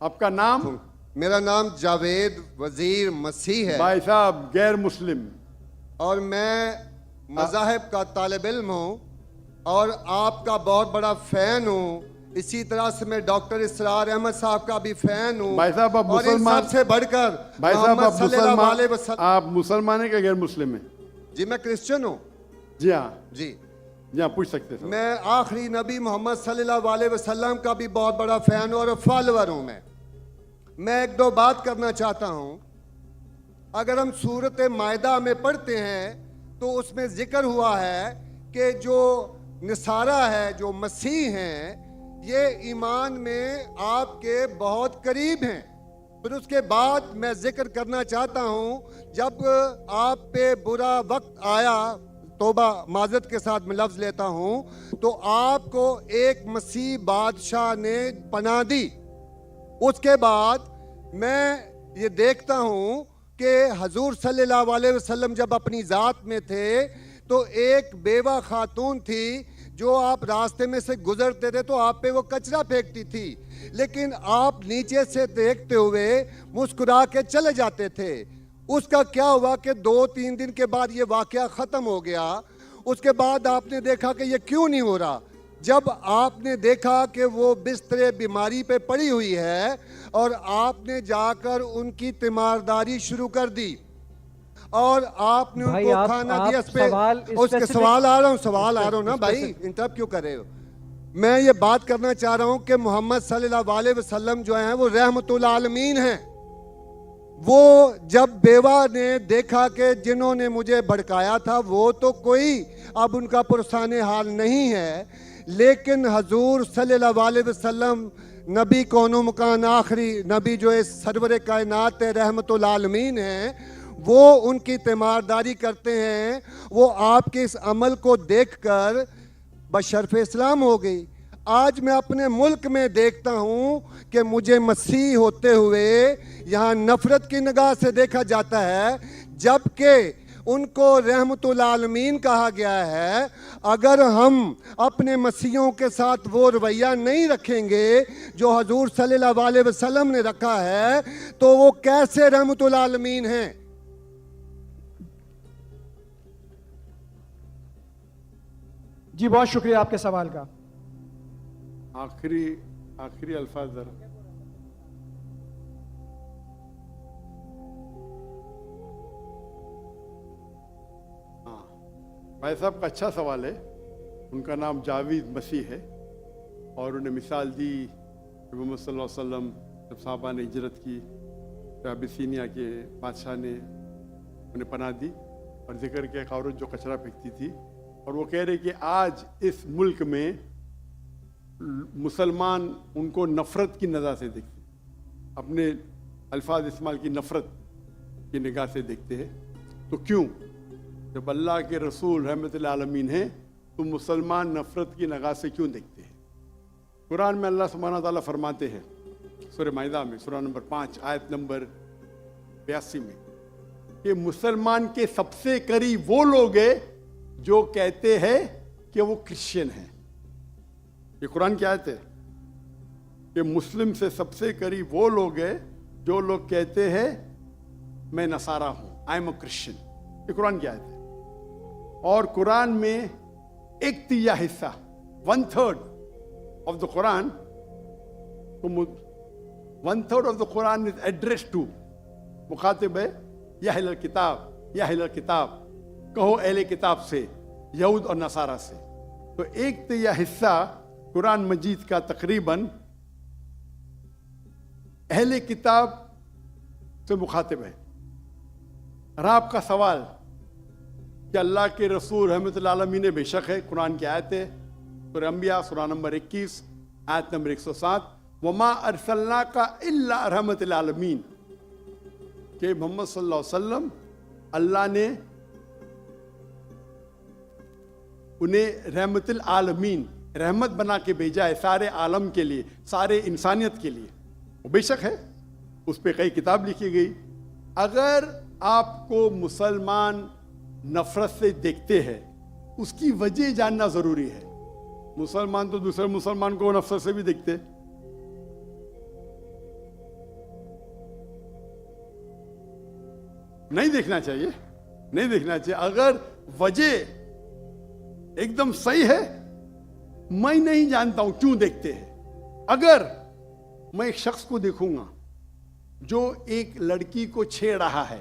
آپ کا نام؟ میرا نام جاوید وزیر مسیح ہے بھائی صاحب غیر مسلم، اور میں مذاہب کا طالب علم ہوں اور آپ کا بہت بڑا فین ہوں. اسی طرح سے میں ڈاکٹر اسرار احمد صاحب کا بھی فین ہوں. بھائی صاحب آپ اور ان مسلمان، سب سے بڑھ کر بھائی صاحب محمد آپ صلی اللہ مسلمان، علیہ وسلم. آپ مسلمان ہیں کہ غیر مسلم ہیں؟ جی میں کرسچن ہوں. جی ہاں، جی جی ہاں پوچھ سکتے ہیں. میں آخری نبی محمد صلی اللہ علیہ وسلم کا بھی بہت بڑا فین ہوں اور فالوور ہوں. میں ایک دو بات کرنا چاہتا ہوں. اگر ہم سورۃ مائدہ میں پڑھتے ہیں تو اس میں ذکر ہوا ہے کہ جو نصارہ ہے، جو مسیح ہیں، یہ ایمان میں آپ کے بہت قریب ہیں. پھر اس کے بعد میں ذکر کرنا چاہتا ہوں، جب آپ پہ برا وقت آیا، توبہ معذرت کے ساتھ میں لفظ لیتا ہوں، تو آپ کو ایک مسیح بادشاہ نے پناہ دی. اس کے بعد میں یہ دیکھتا ہوں کہ حضور صلی اللہ علیہ وسلم جب اپنی ذات میں تھے تو ایک بیوہ خاتون تھی جو آپ راستے میں سے گزرتے تھے تو آپ پہ وہ کچرا پھینکتی تھی، لیکن آپ نیچے سے دیکھتے ہوئے مسکرا کے چلے جاتے تھے. اس کا کیا ہوا کہ 2-3 دن کے بعد یہ واقعہ ختم ہو گیا. اس کے بعد آپ نے دیکھا کہ یہ کیوں نہیں ہو رہا. جب آپ نے دیکھا کہ وہ بستر بیماری پہ پڑی ہوئی ہے اور آپ نے جا کر ان کی تیمارداری شروع کر دی اور آپ نے ان کو کھانا دیا. اس کے سوال آ رہا ہوں نا بھائی، انٹرپٹ کیوں کر رہے ہو؟ میں یہ بات کرنا چاہ رہا ہوں کہ محمد صلی اللہ علیہ وسلم جو ہیں وہ رحمت العالمین ہیں. وہ جب بیوہ نے دیکھا کہ جنہوں نے مجھے بھڑکایا تھا وہ تو کوئی اب ان کا پرسان حال نہیں ہے، لیکن حضور صلی اللہ علیہ وسلم نبی کون و مکان آخری نبی جو اس سرور کائنات رحمت العالمین ہیں، وہ ان کی تیمارداری کرتے ہیں. وہ آپ کے اس عمل کو دیکھ کر بشرف اسلام ہو گئی. آج میں اپنے ملک میں دیکھتا ہوں کہ مجھے مسیح ہوتے ہوئے یہاں نفرت کی نگاہ سے دیکھا جاتا ہے، جبکہ ان کو رحمت العالمین کہا گیا ہے. اگر ہم اپنے مسیحوں کے ساتھ وہ رویہ نہیں رکھیں گے جو حضور صلی اللہ علیہ وسلم نے رکھا ہے تو وہ کیسے رحمت العالمین ہیں؟ جی بہت شکریہ آپ کے سوال کا. آخری الفاظ ذرا. بھائی صاحب کا اچھا سوال ہے. ان کا نام جاوید مسیح ہے اور انہیں مثال دی کہ محمد صلی اللہ علیہ وسلم جب صحابہ نے ہجرت کی تو ابیسینیا کے بادشاہ نے انہیں پناہ دی اور ذکر کیا ایک عورت جو کچرا پھینکتی تھی، اور وہ کہہ رہے کہ آج اس ملک میں مسلمان ان کو نفرت کی نظر سے دیکھتے، اپنے الفاظ استعمال کی نفرت کی نگاہ سے دیکھتے ہیں. تو کیوں؟ جب اللہ کے رسول رحمت العالمین ہیں تو مسلمان نفرت کی نگاہ سے کیوں دیکھتے ہیں؟ قرآن میں اللہ سبحانہ تعالیٰ فرماتے ہیں سورہ مائدہ میں سورہ نمبر 5 آیت نمبر 82 میں کہ مسلمان کے سب سے قریب وہ لوگ ہیں جو کہتے ہیں کہ وہ کرسچن ہیں. یہ قرآن کی آیت ہے کہ مسلم سے سب سے قریب وہ لوگ ہیں جو لوگ کہتے ہیں میں نصارہ ہوں، آئی ایم اے کرسچن. یہ قرآن کی آیت ہے. اور قرآن میں 1/3 حصہ 1/3 of the Quran, 1/3 of the Quran is address to, مخاطب ہے یا اہل الکتاب، یا اہل الکتاب، کہو اہل کتاب سے، یہود اور نصارہ سے. تو 1/3 حصہ قرآن مجید کا تقریباً اہل کتاب سے مخاطب ہے. اور آپ کا سوال کہ اللہ کے رسول رحمت العالمین بے شک ہے، قرآن کی آیت ہے سورہ انبیاء سورہ نمبر 21 آیت نمبر 107 وما ارسلناک الا رحمت العالمین، کہ محمد صلی اللہ علیہ وسلم اللہ نے انہیں رحمت العالمین، رحمت بنا کے بھیجا ہے سارے عالم کے لیے، سارے انسانیت کے لیے. وہ بے شک ہے، اس پہ کئی کتاب لکھی گئی. اگر آپ کو مسلمان نفرت سے دیکھتے ہیں اس کی وجہ جاننا ضروری ہے. مسلمان تو دوسرے مسلمان کو نفرت سے بھی دیکھتے. نہیں دیکھنا چاہیے، نہیں دیکھنا چاہیے. اگر وجہ ایک دم صحیح ہے، میں نہیں جانتا ہوں کیوں دیکھتے ہیں. اگر میں ایک شخص کو دیکھوں گا جو ایک لڑکی کو چھیڑ رہا ہے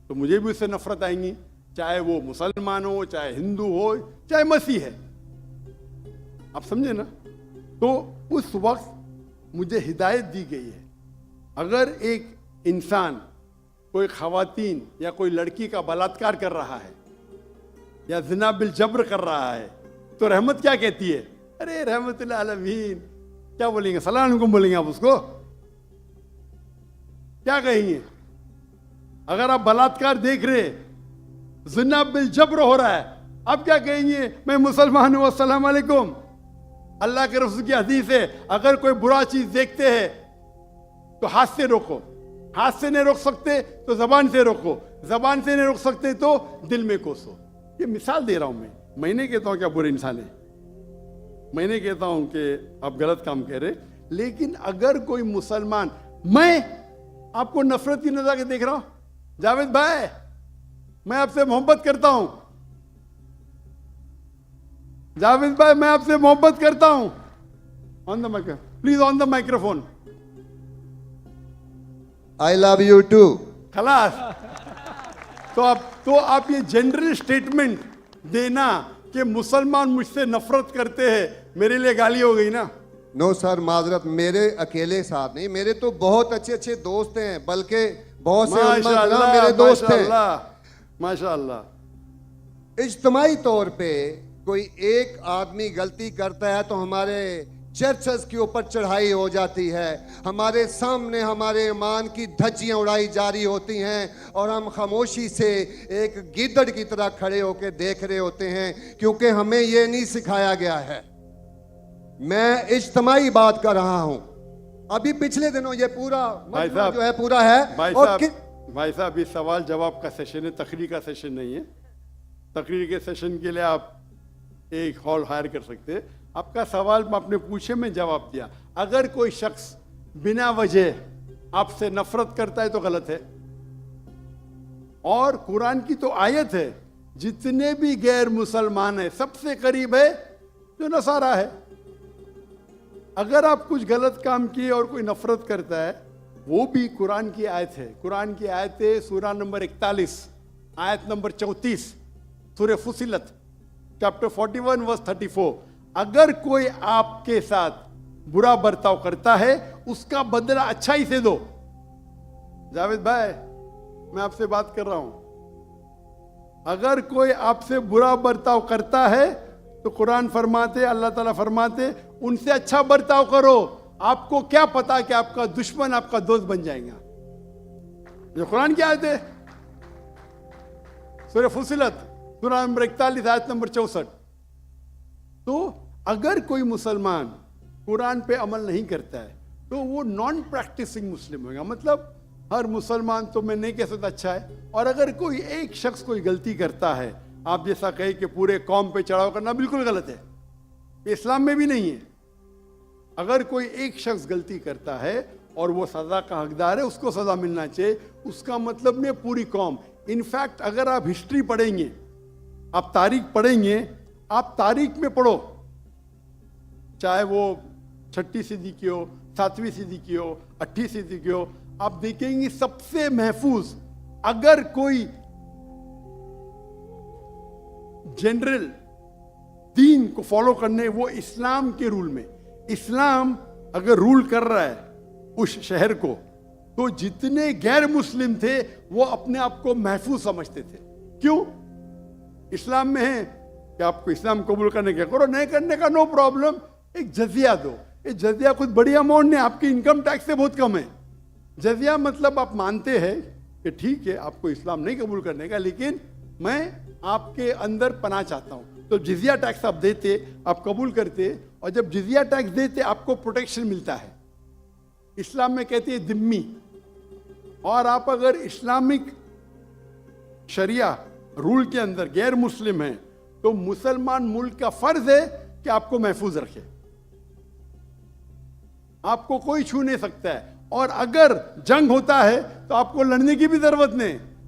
تو مجھے بھی اس سے نفرت آئیں گی، چاہے وہ مسلمان ہو، چاہے ہندو ہو، چاہے مسیح ہے. آپ سمجھے نا؟ تو اس وقت مجھے ہدایت دی گئی ہے، اگر ایک انسان کوئی خواتین یا کوئی لڑکی کا بلاತ್ಕಾರ کر رہا ہے یا زنا بالجبر کر رہا ہے تو رحمت کیا کہتی ہے؟ ارے رحمت اللہ عالمین. کیا بولیں گے؟ السلام علیکم بولیں گے آپ اس کو؟ کیا کہیں گے؟ اگر آپ بلاತ್ಕಾರ دیکھ رہے، زنا بالجبر ہو رہا ہے، آپ کیا کہیں گے؟ میں مسلمان ہوں، السلام علیکم. اللہ کے رسول کی حدیث ہے اگر کوئی برا چیز دیکھتے ہیں تو ہاتھ سے روکو، ہاتھ سے نہیں روک سکتے تو زبان سے روکو، زبان سے نہیں روک سکتے تو دل میں کوسو. یہ مثال دے رہا ہوں میں نہیں کہتا ہوں کہ آپ برے انسان ہیں، میں نہیں کہتا ہوں کہ آپ غلط کام کہہ رہے، لیکن اگر کوئی مسلمان، میں آپ کو نفرت کی نظر سے دیکھ رہا ہوں، جاوید بھائی میں آپ سے محبت کرتا ہوں، جاوید بھائی میں آپ سے محبت کرتا ہوں، on the micro please, on the microphone. I love you too. خلاص. تو آپ یہ جنرل اسٹیٹمنٹ دینا کہ مسلمان مجھ سے نفرت کرتے ہیں، میرے لیے گالی ہو گئی نا. نو سر، معذرت، میرے اکیلے ساتھ نہیں، میرے تو بہت اچھے اچھے دوست ہیں، بلکہ بہت سے علماء کرام میرے دوست ہیں. ماشاء اللہ. اجتماعی طور پہ کوئی ایک آدمی غلطی کرتا ہے تو ہمارے چرچز کے اوپر چڑھائی ہو جاتی ہے، ہمارے سامنے ہمارے ایمان کی دھجیاں اڑائی جاری ہوتی ہیں، اور ہم خاموشی سے ایک گیدڑ کی طرح کھڑے ہو کے دیکھ رہے ہوتے ہیں، کیونکہ ہمیں یہ نہیں سکھایا گیا ہے. میں اجتماعی بات کر رہا ہوں. ابھی پچھلے دنوں یہ پورا مجمع جو ہے پورا ہے. بھائی صاحب یہ سوال جواب کا سیشن ہے، تقریر کا سیشن نہیں ہے. تقریر کے سیشن کے لیے آپ ایک ہال ہائر کر سکتے. آپ کا سوال آپ نے پوچھے، میں جواب دیا. اگر کوئی شخص بنا وجہ آپ سے نفرت کرتا ہے تو غلط ہے. اور قرآن کی تو آیت ہے، جتنے بھی غیر مسلمان ہیں سب سے قریب ہے جو نصارہ ہے. اگر آپ کچھ غلط کام کیے اور کوئی نفرت کرتا ہے، وہ بھی قرآن کی آیت ہے. قرآن کی آیت ہے سورہ نمبر 41 آیت نمبر 34 سورہ فصلت چیپٹر 41 ورس 34. اگر کوئی آپ کے ساتھ برا برتاؤ کرتا ہے اس کا بدلہ اچھائی سے دو. جاوید بھائی میں آپ سے بات کر رہا ہوں. اگر کوئی آپ سے برا برتاؤ کرتا ہے تو قرآن فرماتے، اللہ تعالیٰ فرماتے ان سے اچھا برتاؤ کرو. آپ کو کیا پتا کہ آپ کا دشمن آپ کا دوست بن جائے گا. جو قرآن کی آیت ہے سورہ فصلت سورہ نمبر 41 آیت نمبر 64. تو اگر کوئی مسلمان قرآن پہ عمل نہیں کرتا ہے تو وہ نان پریکٹسنگ مسلم ہوگا. مطلب ہر مسلمان تو میں نہیں کہہ سکتا اچھا ہے. اور اگر کوئی ایک شخص کوئی غلطی کرتا ہے، آپ جیسا کہیں کہ پورے قوم پہ چڑھاؤ کرنا بالکل غلط ہے، یہ اسلام میں بھی نہیں ہے. اگر کوئی ایک شخص غلطی کرتا ہے اور وہ سزا کا حقدار ہے، اس کو سزا ملنا چاہیے. اس کا مطلب نہیں پوری قوم. انفیکٹ اگر آپ ہسٹری پڑھیں گے، آپ تاریخ پڑھیں گے، آپ تاریخ میں پڑھو، چاہے وہ 6 صدی کی ہو، 7ویں صدی کی ہو، 8ویں صدی کی ہو، آپ دیکھیں گے سب سے محفوظ اگر کوئی جنرل دین کو فالو کرنے، وہ اسلام کے رول میں. اسلام اگر رول کر رہا ہے اس شہر کو تو جتنے غیر مسلم تھے وہ اپنے آپ کو محفوظ سمجھتے تھے. کیوں؟ اسلام میں ہے کہ آپ کو اسلام قبول کرنے کا کرو، نہیں کرنے کا نو پرابلم. ایک جزیہ دو. یہ جزیہ کچھ بڑی اماؤنٹ نہیں، آپ کی انکم ٹیکس سے بہت کم ہے. جزیہ مطلب آپ مانتے ہیں کہ ٹھیک ہے آپ کو اسلام نہیں قبول کرنے کا، لیکن میں آپ کے اندر پناہ چاہتا ہوں. تو جزیہ ٹیکس آپ دیتے، آپ قبول کرتے، اور جب جزیہ ٹیکس دیتے آپ کو پروٹیکشن ملتا ہے. اسلام میں کہتے ہیں ذمہ. اور آپ اگر اسلامک شریعہ رول کے اندر غیر مسلم ہیں تو مسلمان ملک کا فرض ہے کہ آپ کو محفوظ رکھے. آپ کو کوئی چھو نہیں سکتا ہے. اور اگر جنگ ہوتا ہے تو آپ کو لڑنے کی بھی ضرورت نہیں.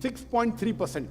6.3%,